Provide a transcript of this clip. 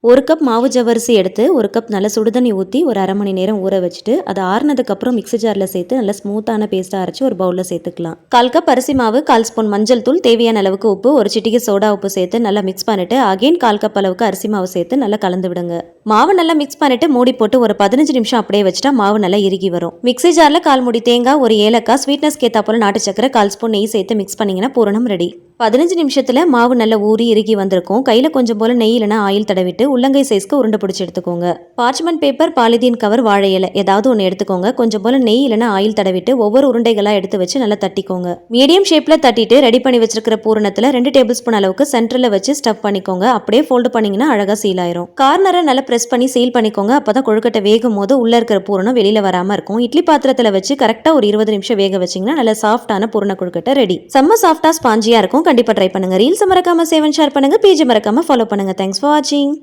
1 cup மாவு ஜவ்வரிசி எடுத்து 1 கப் நல்ல சுடுதண்ணி ஊற்றி ஒரு அரை மணி நேரம் ஊற வச்சுட்டு அதை ஆறுனதுக்கப்புறம் மிக்ஸி ஜாரில் சேர்த்து நல்லா ஸ்மூத்தான பேஸ்ட்டாக அரைச்சி ஒரு பவுலில் சேர்த்துக்கலாம். 1/4 கப் அரிசி மாவு, 1/4 ஸ்பூன் மஞ்சள் தூள், தேவையான அளவுக்கு உப்பு, ஒரு சிட்டிகை சோடா உப்பு சேர்த்து நல்லா மிக்ஸ் பண்ணிட்டு அகைன் 1/4 கப் அளவுக்கு அரிசி மாவு சேர்த்து நல்லா கலந்து விடுங்க. மாவு நல்லா மிக்ஸ் பண்ணிட்டு மூடி போட்டு ஒரு 15 நிமிஷம் அப்படியே வச்சுட்டா மாவு நல்லா இறுகி வரும். மிக்ஸி ஜாரில் 1/4 மூடி தேங்காய், ஒரு ஏலக்காய், ஸ்வீட்னஸ்க்கு ஏற்ற போல நாட்டு சக்கரை, 1/4 ஸ்பூன் நெய் சேர்த்து மிக்ஸ் பண்ணிங்கன்னா பூரணம் ரெடி. 15 நிமிஷத்தில் மாவு நல்லா ஊறி இறுகி வந்திருக்கும். கையில் கொஞ்சம் போல நெய் இல்லைனா ஆயில் தடவிட்டு உள்ளங்கை சைஸ்க்கு உருண்டை பிடிச்சி எடுத்துக்கோங்க. பார்ச்மெண்ட் பேப்பர், பாலிதீன் கவர், வாழை இலை ஏதாவது ஒன்று எடுத்துக்கோங்க. கொஞ்சம் போல நெய் இல்லைனா ஆயில் தடவிட்டு ஒவ்வொரு உருண்டைகளாக எடுத்து வச்சு நல்லா தட்டிக்கோங்க. மீடியம் ஷேப்பில் தட்டிட்டு ரெடி பண்ணி வச்சிருக்கிற பூரணத்தில் 2 டேபிள் ஸ்பூன் அளவுக்கு சென்டரில் வச்சு ஸ்டஃப் பண்ணிக்கோங்க. அப்படியே ஃபோல்டு பண்ணிங்கன்னா அழகாக சீல் ஆயிரும். கார்னரை நல்லா ப்ரெஸ் பண்ணி சீல் பண்ணிக்கோங்க. அப்போ தான் கொழுக்கட்டை வேகும் போது உள்ளே இருக்கிற பூரணம் வெளியில் வராமல் இருக்கும். இட்லி பாத்திரத்தில் வச்சு கரெக்டாக ஒரு 20 நிமிஷம் வேக வச்சிங்கன்னா நல்ல சாஃப்டான பூரண கொழுக்கட்டை ரெடி. செம்ம சாஃப்டாக ஸ்பாஞ்சியாக இருக்கும். கண்டிப்பா ட்ரை பண்ணுங்க. ரீல்ஸ் மறக்காம சேவ் அண்ட் ஷேர் பண்ணுங்க. பேஜ் மறக்காம ஃபாலோ பண்ணுங்க. தேங்க்ஸ் ஃபார் வாட்சிங்.